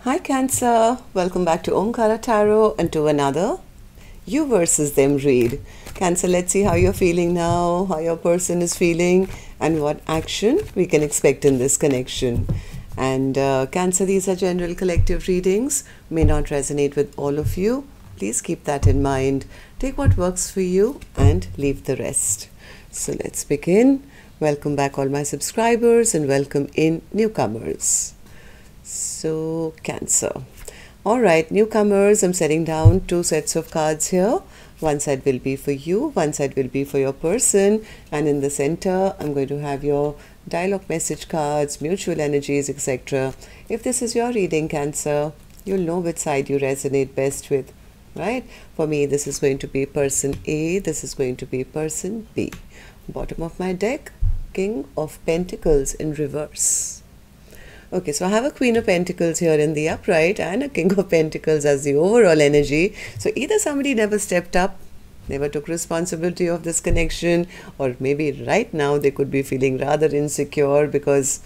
Hi Cancer, welcome back to Omkaratarot and to another you versus them read. Cancer, let's see how you're feeling now, how your person is feeling and what action we can expect in this connection. And Cancer, these are general collective readings, may not resonate with all of you. Please keep that in mind. Take what works for you and leave the rest. So let's begin. Welcome back all my subscribers and welcome in newcomers. So Cancer. Alright, newcomers, I'm setting down two sets of cards here. One side will be for you, one side will be for your person, and in the center I'm going to have your dialogue message cards, mutual energies, etc. If this is your reading, Cancer, you'll know which side you resonate best with, right? For me, this is going to be person A, this is going to be person B. Bottom of my deck, King of Pentacles in reverse. Okay, so I have a Queen of Pentacles here in the upright and a King of Pentacles as the overall energy. So either somebody never stepped up, never took responsibility of this connection, or maybe right now they could be feeling rather insecure because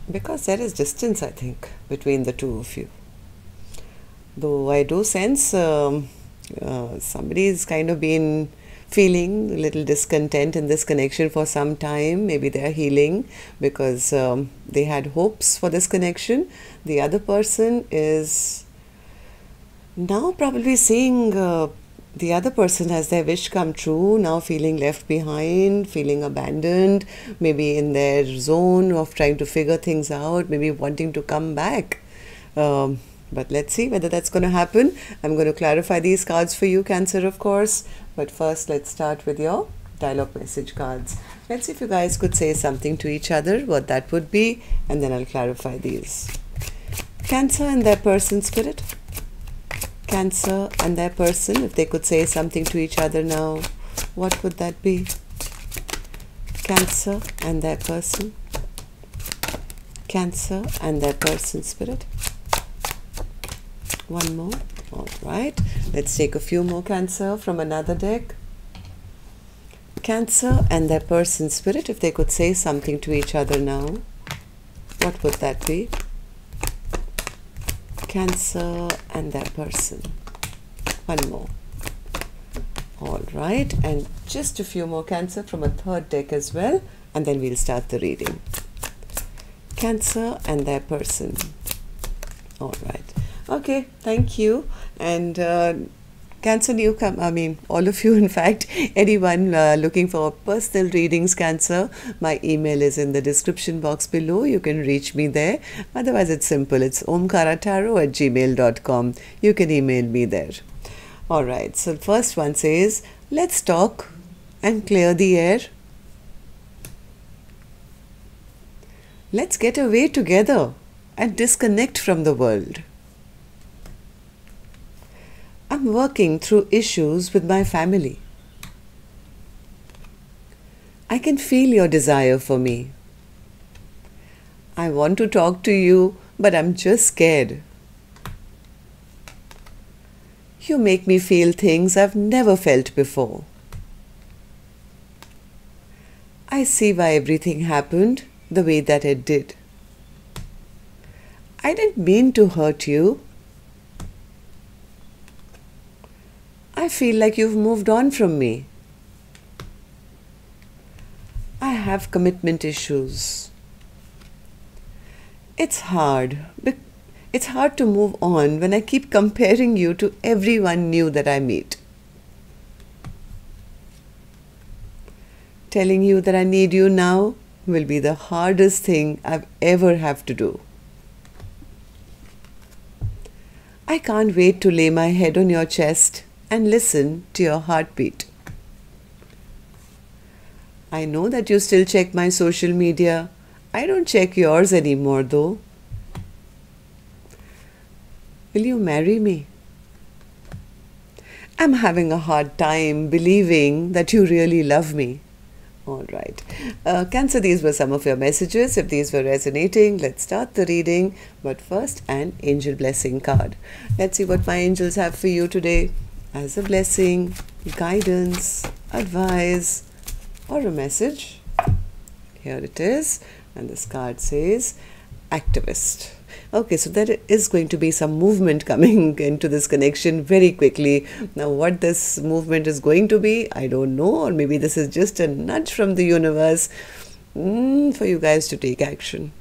there is distance, I think, between the two of you. Though I do sense somebody's kind of been feeling a little discontent in this connection for some time. Maybe they're healing because they had hopes for this connection. The other person is now probably seeing the other person has their wish come true, now feeling left behind, feeling abandoned, maybe in their zone of trying to figure things out, maybe wanting to come back. But let's see whether that's going to happen. I'm going to clarify these cards for you, Cancer, of course. But first, let's start with your dialogue message cards. Let's see if you guys could say something to each other, what that would be, and then I'll clarify these. Cancer and their person, Spirit. Cancer and their person, if they could say something to each other now, what would that be? Cancer and their person. Cancer and their person, Spirit. One more. All right. Let's take a few more, Cancer, from another deck. Cancer and their person, Spirit, if they could say something to each other now, what would that be? Cancer and their person. One more. All right. And just a few more, Cancer, from a third deck as well. And then we'll start the reading. Cancer and their person. All right. Okay, thank you. And Cancer all of you, in fact, anyone looking for personal readings, Cancer, my email is in the description box below. You can reach me there. Otherwise, it's simple. It's omkaratarot@gmail.com. You can email me there. All right, so the first one says, let's talk and clear the air. Let's get away together and disconnect from the world. I'm working through issues with my family. I can feel your desire for me. I want to talk to you, but I'm just scared. You make me feel things I've never felt before. I see why everything happened the way that it did. I didn't mean to hurt you. I feel like you've moved on from me. I have commitment issues. It's hard. It's hard to move on when I keep comparing you to everyone new that I meet. Telling you that I need you now will be the hardest thing I've ever have to do. I can't wait to lay my head on your chest and listen to your heartbeat. I know that you still check my social media. I don't check yours anymore, though. Will you marry me? I'm having a hard time believing that you really love me. All right. Cancer, these were some of your messages. If these were resonating, let's start the reading. But first, an angel blessing card. Let's see what my angels have for you today. As a blessing, guidance, advice, or a message. Here it is. And this card says, activist. Okay, so there is going to be some movement coming into this connection very quickly. Now, what this movement is going to be, I don't know, or maybe this is just a nudge from the universe for you guys to take action.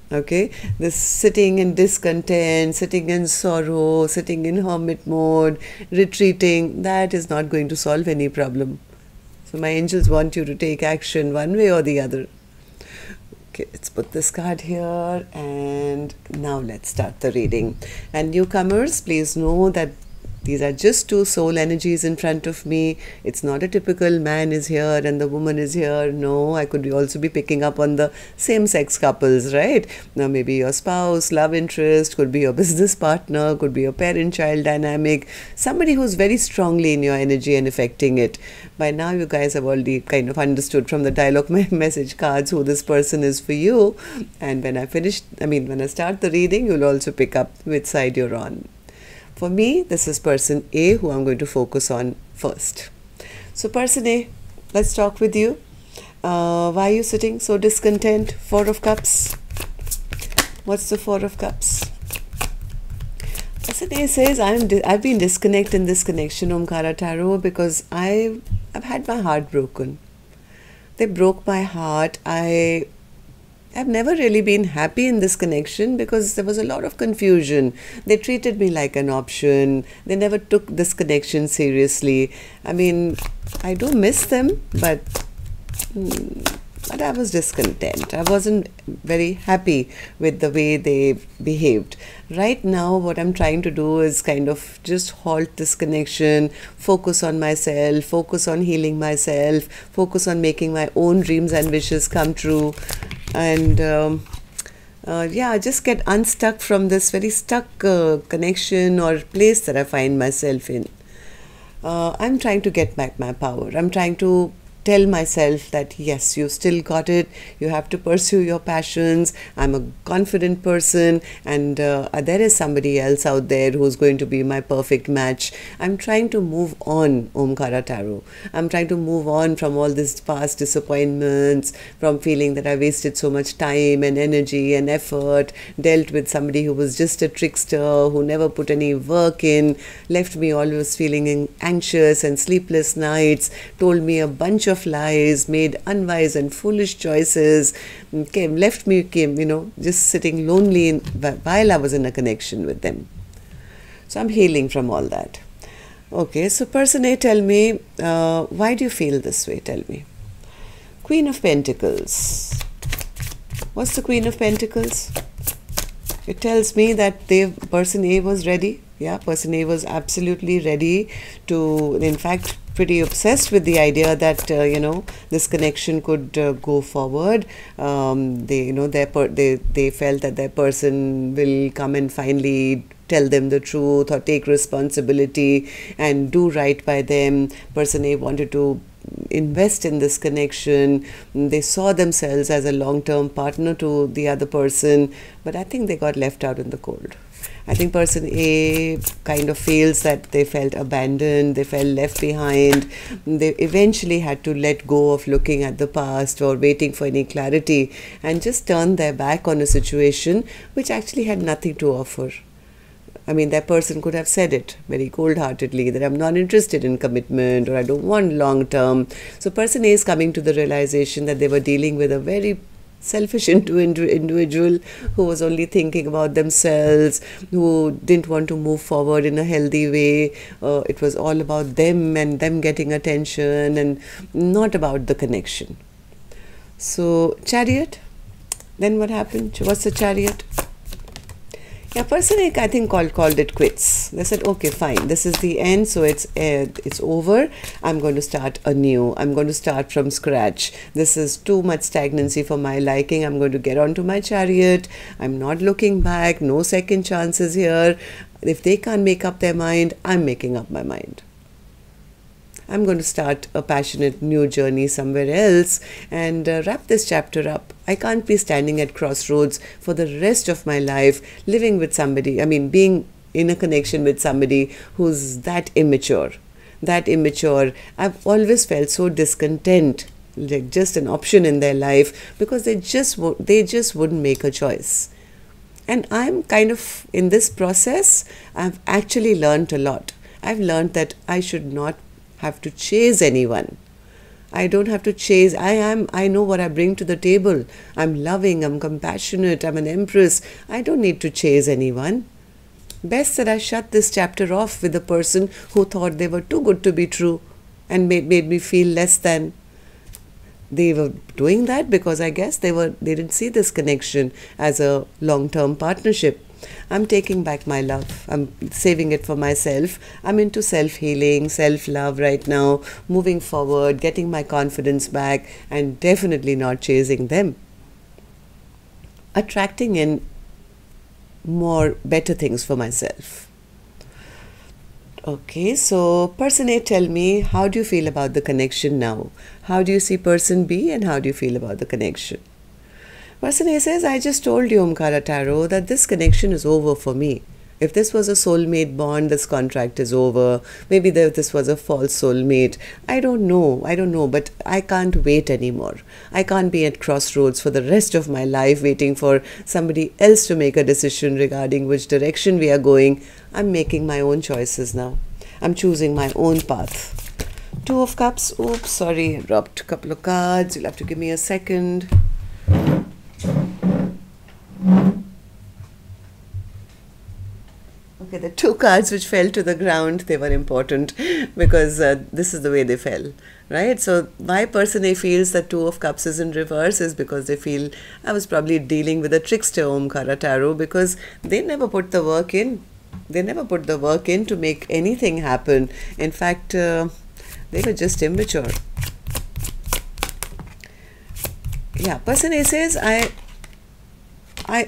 Okay, this sitting in discontent, sitting in sorrow, sitting in hermit mode, retreating, that is not going to solve any problem. So my angels want you to take action one way or the other. Okay, let's put this card here, and now let's start the reading. And newcomers, please know that these are just two soul energies in front of me. It's not a typical man is here and the woman is here. No, I could also be picking up on the same-sex couples, right? Now, maybe your spouse, love interest, could be your business partner, could be your parent-child dynamic, somebody who's very strongly in your energy and affecting it. By now, you guys have already kind of understood from the dialogue message cards who this person is for you. And when when I start the reading, you'll also pick up which side you're on. For me, this is person A, who I'm going to focus on first. So person A, let's talk with you. Why are you sitting so discontent? Four of Cups. What's the Four of Cups? Person A says, I've been disconnected in this connection, Omkaratarot, because I've had my heart broken. They broke my heart. I've never really been happy in this connection because there was a lot of confusion. They treated me like an option. They never took this connection seriously. I mean, I do miss them, but I was discontent. I wasn't very happy with the way they behaved. Right now, what I'm trying to do is kind of just halt this connection, focus on myself, focus on healing myself, focus on making my own dreams and wishes come true. And just get unstuck from this very stuck connection or place that I find myself in. I'm trying to get back my power. I'm trying to tell myself that yes, you still got it. You have to pursue your passions. I'm a confident person, and there is somebody else out there who's going to be my perfect match. I'm trying to move on, Omkaratarot. I'm trying to move on from all these past disappointments, from feeling that I wasted so much time and energy and effort, dealt with somebody who was just a trickster, who never put any work in, left me always feeling anxious and sleepless nights, told me a bunch of lies, made unwise and foolish choices, left me, just sitting lonely while I was in a connection with them. So I'm healing from all that. Okay, so person A, tell me, why do you feel this way? Tell me. Queen of Pentacles. What's the Queen of Pentacles? It tells me that person A was ready. Yeah, person A was absolutely ready to, in fact, pretty obsessed with the idea that this connection could go forward. They felt that their person will come and finally tell them the truth or take responsibility and do right by them. Person A wanted to invest in this connection. They saw themselves as a long-term partner to the other person, but I think they got left out in the cold. I think person A kind of feels that they felt abandoned, they felt left behind. They eventually had to let go of looking at the past or waiting for any clarity and just turn their back on a situation which actually had nothing to offer. I mean, that person could have said it very cold-heartedly, that I'm not interested in commitment or I don't want long-term. So person A is coming to the realization that they were dealing with a very selfish individual who was only thinking about themselves, who didn't want to move forward in a healthy way. It was all about them and them getting attention and not about the connection. So Chariot, then what happened? What's the Chariot? Yeah, person A, I think, called it quits. They said, okay, fine, this is the end, so it's over. I'm going to start anew. I'm going to start from scratch. This is too much stagnancy for my liking. I'm going to get onto my Chariot. I'm not looking back. No second chances here. If they can't make up their mind, I'm making up my mind. I'm going to start a passionate new journey somewhere else and wrap this chapter up. I can't be standing at crossroads for the rest of my life, living with somebody, being in a connection with somebody who's that immature. I've always felt so discontent like just an option in their life, because they just wouldn't make a choice. And I'm kind of in this process, I've actually learned a lot. I've learned that I should not have to chase anyone. I don't have to chase. I know what I bring to the table. I'm loving, I'm compassionate, I'm an empress. I don't need to chase anyone. Best that I shut this chapter off with a person who thought they were too good to be true and made me feel less than. They were doing that because I guess they didn't see this connection as a long-term partnership. I'm taking back my love. I'm saving it for myself. I'm into self-healing, self-love right now, moving forward, getting my confidence back, and definitely not chasing them. Attracting in more better things for myself. Okay, so person A, tell me, how do you feel about the connection now? How do you see person B, and how do you feel about the connection? Person A says, I just told you, Omkaratarot, that this connection is over for me. If this was a soulmate bond, this contract is over. Maybe this was a false soulmate. I don't know, but I can't wait anymore. I can't be at crossroads for the rest of my life waiting for somebody else to make a decision regarding which direction we are going. I'm making my own choices now. I'm choosing my own path. Two of Cups. Oops, sorry, I dropped a couple of cards. You'll have to give me a second. Okay, the two cards which fell to the ground, they were important because this is the way they fell, right? So why person A feels that Two of Cups is in reverse is because they feel I was probably dealing with a trickster, Omkaratarot, because they never put the work in. They never put the work in to make anything happen. In fact, they were just immature. Yeah, person A says, I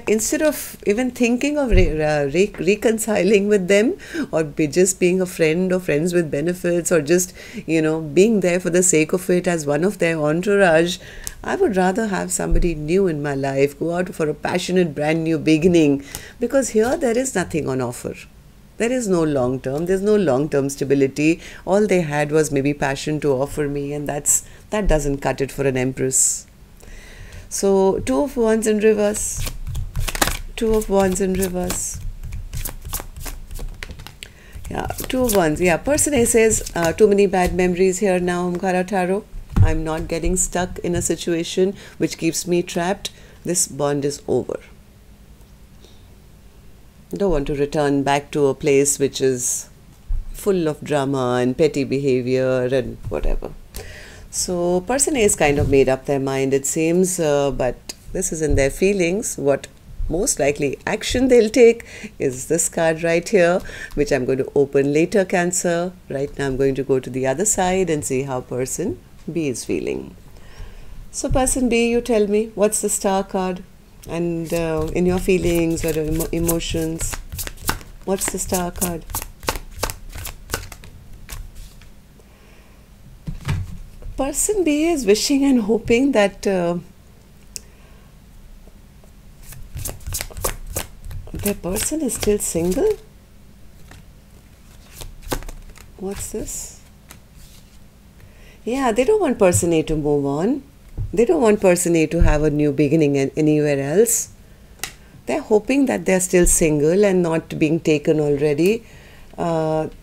instead of even thinking of reconciling with them, or just being a friend or friends with benefits, or just, being there for the sake of it as one of their entourage, I would rather have somebody new in my life, go out for a passionate brand new beginning, because here there is nothing on offer. There is no long term, there's no long-term stability. All they had was maybe passion to offer me, and that doesn't cut it for an empress. So Two of Wands in reverse. Two of Wands in reverse. Yeah, Two of Wands. Yeah, person A says, too many bad memories here now, Omkaratarot. I'm not getting stuck in a situation which keeps me trapped. This bond is over. Don't want to return back to a place which is full of drama and petty behavior and whatever. So person A is kind of made up their mind, it seems, but this is in their feelings. What most likely action they'll take is this card right here, which I'm going to open later, Cancer. Right now I'm going to go to the other side and see how person B is feeling. So person B, you tell me, what's the Star card? And in your feelings or emotions, what's the Star card? Person B is wishing and hoping that their person is still single. What's this? Yeah, they don't want person A to move on. They don't want person A to have a new beginning anywhere else. They're hoping that they're still single and not being taken already.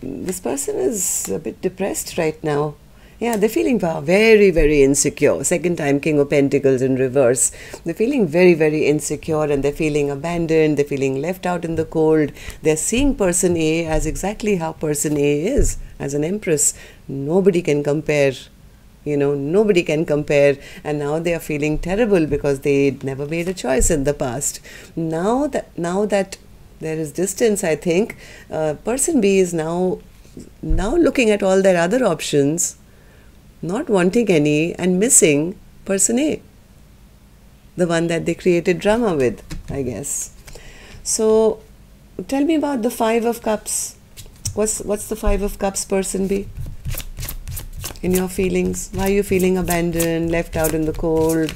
This person is a bit depressed right now. Yeah, they're feeling very, very insecure. Second time King of Pentacles in reverse. They're feeling very, very insecure, and they're feeling abandoned. They're feeling left out in the cold. They're seeing person A as exactly how person A is, as an empress. Nobody can compare. Nobody can compare. And now they are feeling terrible because they never made a choice in the past. Now that there is distance, I think, person B is now looking at all their other options, not wanting any, and missing person A, the one that they created drama with, I guess. So tell me about the Five of Cups. What's the Five of Cups, person B? In your feelings, why are you feeling abandoned, left out in the cold,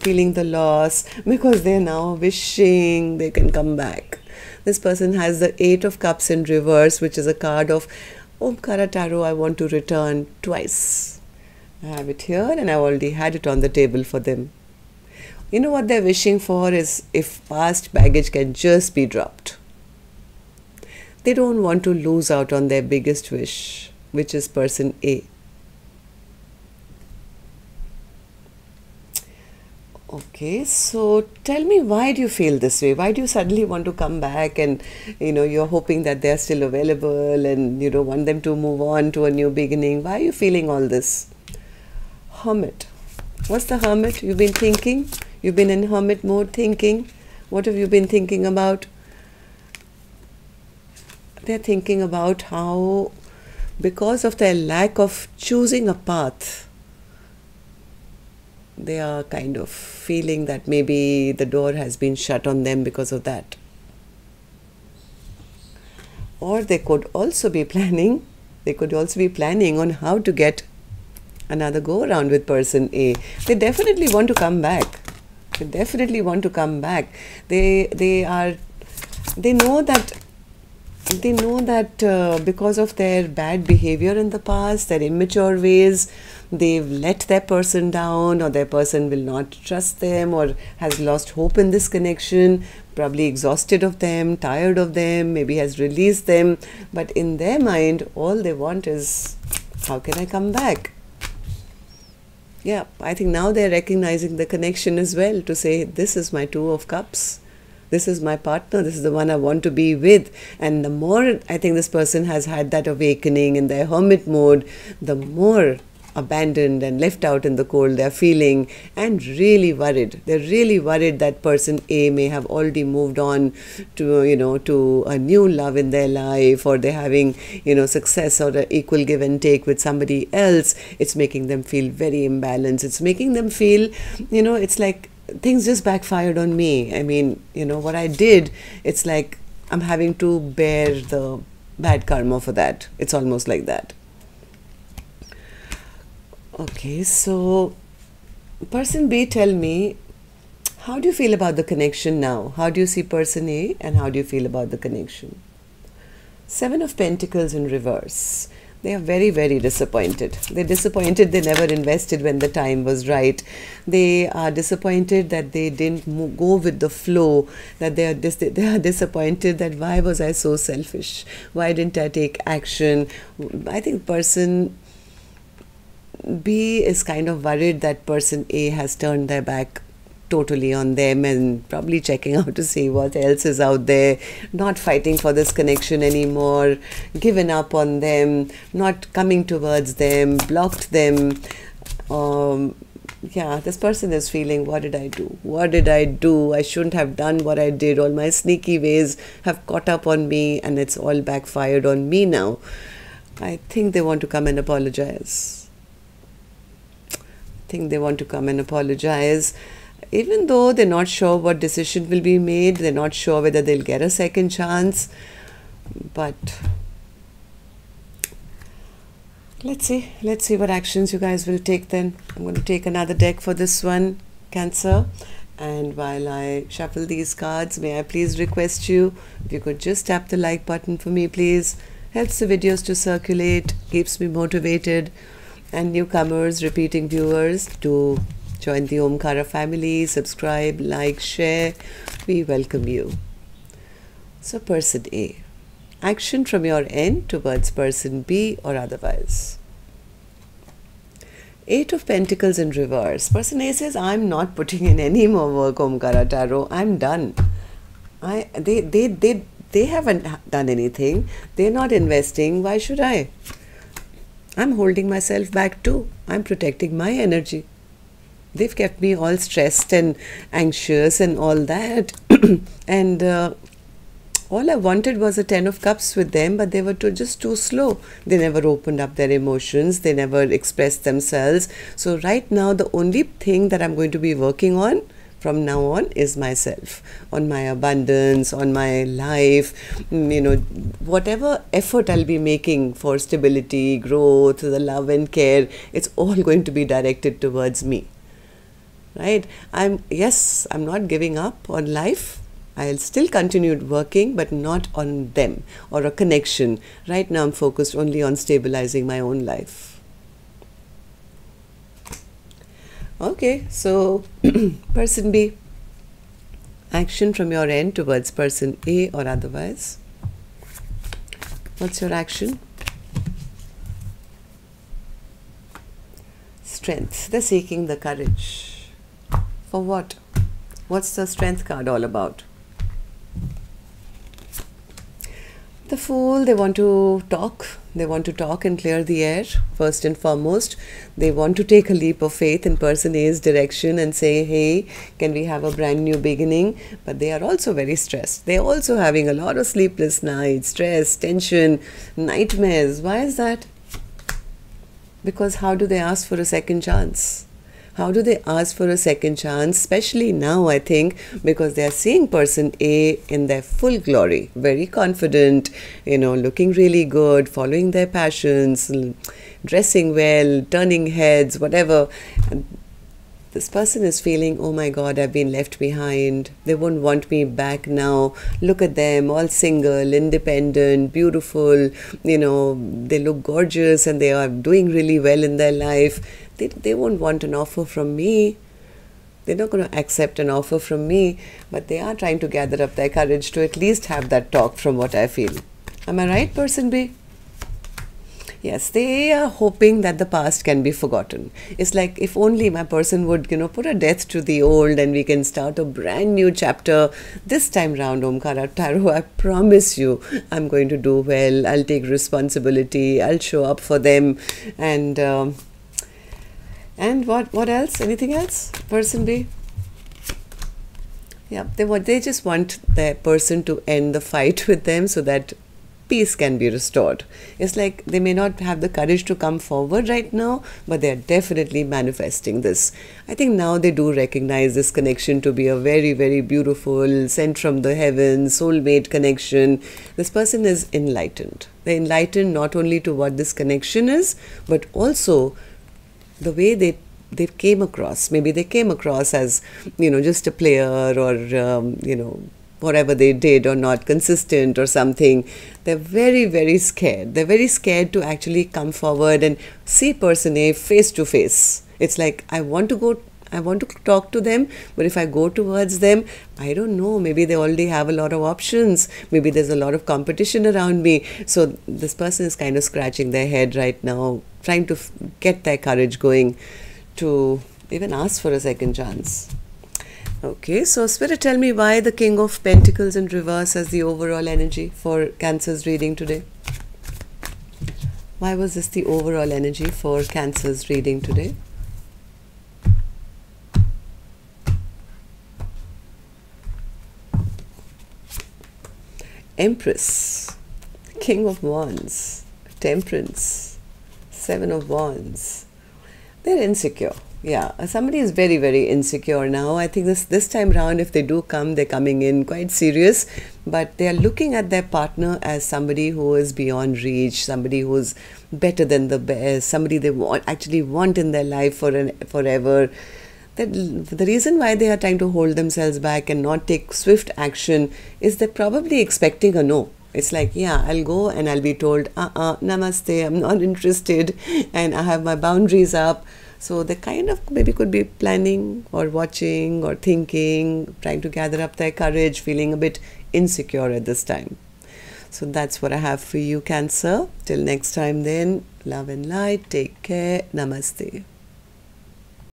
feeling the loss? Because they're now wishing they can come back. This person has the Eight of Cups in reverse, which is a card of Omkaratarot, I want to return twice. I have it here and I already had it on the table for them. You know what they're wishing for is if past baggage can just be dropped. They don't want to lose out on their biggest wish, which is person A. Okay, so tell me, why do you feel this way? Why do you suddenly want to come back and, you're hoping that they're still available and you don't want them to move on to a new beginning? Why are you feeling all this? Hermit. What's the Hermit? You've been thinking? You've been in Hermit mode thinking? What have you been thinking about? They're thinking about how, because of their lack of choosing a path, they are kind of feeling that maybe the door has been shut on them because of that. Or they could also be planning on how to get another go around with person A. They definitely want to come back. They definitely want to come back. They know that because of their bad behavior in the past, their immature ways, they've let their person down, or their person will not trust them, or has lost hope in this connection, probably exhausted of them, tired of them, maybe has released them. But in their mind, all they want is, how can I come back? Yeah, I think now they're recognizing the connection as well, to say, this is my Two of Cups. This is my partner. This is the one I want to be with. And the more I think this person has had that awakening in their hermit mode, the more abandoned and left out in the cold they're feeling, and really worried. They're really worried that person A may have already moved on to, to a new love in their life, or they're having, success or an equal give and take with somebody else. It's making them feel very imbalanced. It's making them feel, it's like things just backfired on me. I mean, what I did, it's like I'm having to bear the bad karma for that. It's almost like that. Okay, so person B, tell me, how do you feel about the connection now? How do you see person A, and how do you feel about the connection? Seven of Pentacles in reverse. They are very, very disappointed. They're disappointed they never invested when the time was right. They are disappointed that they didn't go with the flow. That they are disappointed that why was I so selfish? Why didn't I take action? I think person B is kind of worried that person A has turned their back totally on them, and probably checking out to see what else is out there, not fighting for this connection anymore, given up on them, not coming towards them, blocked them. Yeah, this person is feeling, what did I do? What did I do? I shouldn't have done what I did. All my sneaky ways have caught up on me, and it's all backfired on me now. I think they want to come and apologize. Even though they're not sure what decision will be made, they're not sure whether they'll get a second chance. But let's see what actions you guys will take then. I'm going to take another deck for this one, Cancer. And while I shuffle these cards, may I please request you, if you could just tap the like button for me, please. Helps the videos to circulate, keeps me motivated. And newcomers, repeating viewers, to join the Omkara family, subscribe, like, share. We welcome you. So person A, action from your end towards person B or otherwise. Eight of Pentacles in reverse. Person A says, I'm not putting in any more work, Omkaratarot. I'm done. They haven't done anything. They're not investing. Why should I? I'm holding myself back too. I'm protecting my energy. They've kept me all stressed and anxious and all that. And all I wanted was a 10 of Cups with them, but they were just too slow. They never opened up their emotions. They never expressed themselves. So right now, the only thing that I'm going to be working on from now on is myself, on my abundance, on my life, whatever effort I'll be making for stability, growth, the love and care, it's all going to be directed towards me, right? I'm not giving up on life. I'll still continue working, but not on them or a connection. Right now, I'm focused only on stabilizing my own life. Okay, so person B, action from your end towards person A or otherwise. What's your action? Strength. They're seeking the courage. For what? What's the strength card all about? The Fool, they want to talk. They want to talk and clear the air, first and foremost. They want to take a leap of faith in person A's direction and say, hey, can we have a brand new beginning? But they are also very stressed. They're also having a lot of sleepless nights, stress, tension, nightmares. Why is that? Because how do they ask for a second chance? How do they ask for a second chance? Especially now, I think, because they are seeing person A in their full glory, very confident, looking really good, following their passions, dressing well, turning heads, whatever. And this person is feeling, oh my God, I've been left behind. They won't want me back now. Look at them, all single, independent, beautiful. They look gorgeous and they are doing really well in their life. They won't want an offer from me. They're not going to accept an offer from me, but they are trying to gather up their courage to at least have that talk, from what I feel. Am I right, person B? Yes, they are hoping that the past can be forgotten. It's like, if only my person would, put a death to the old and we can start a brand new chapter. This time round, Omkaratarot, I promise you, I'm going to do well. I'll take responsibility. I'll show up for them. And what else? Anything else? Person B? Yeah, they just want their person to end the fight with them so that peace can be restored. It's like they may not have the courage to come forward right now, but they are definitely manifesting this. I think now they do recognize this connection to be a very, very beautiful, sent from the heavens, soulmate connection. This person is enlightened. They're enlightened not only to what this connection is, but also the way they came across. Maybe they came across as, just a player or, whatever they did, or not consistent or something. They're very, very scared. They're very scared to actually come forward and see person A face to face. It's like, I want to talk to them, but if I go towards them, I don't know, maybe they already have a lot of options. Maybe there's a lot of competition around me. So this person is kind of scratching their head right now, trying to get their courage going to even ask for a second chance. Okay, so Spirit, tell me why the King of Pentacles in reverse as the overall energy for Cancer's reading today. Why was this the overall energy for Cancer's reading today? Empress, King of Wands, Temperance, Seven of Wands. They're insecure. Yeah, somebody is very, very insecure now. I think this time round, if they do come, they're coming in quite serious, but they are looking at their partner as somebody who is beyond reach, somebody who's better than the best, somebody they actually want in their life forever. The reason why they are trying to hold themselves back and not take swift action is they're probably expecting a no. It's like, yeah, I'll go and I'll be told, namaste, I'm not interested, and I have my boundaries up. So they kind of maybe could be planning or watching or thinking, trying to gather up their courage, feeling a bit insecure at this time. So that's what I have for you, Cancer. Till next time then, love and light. Take care. Namaste.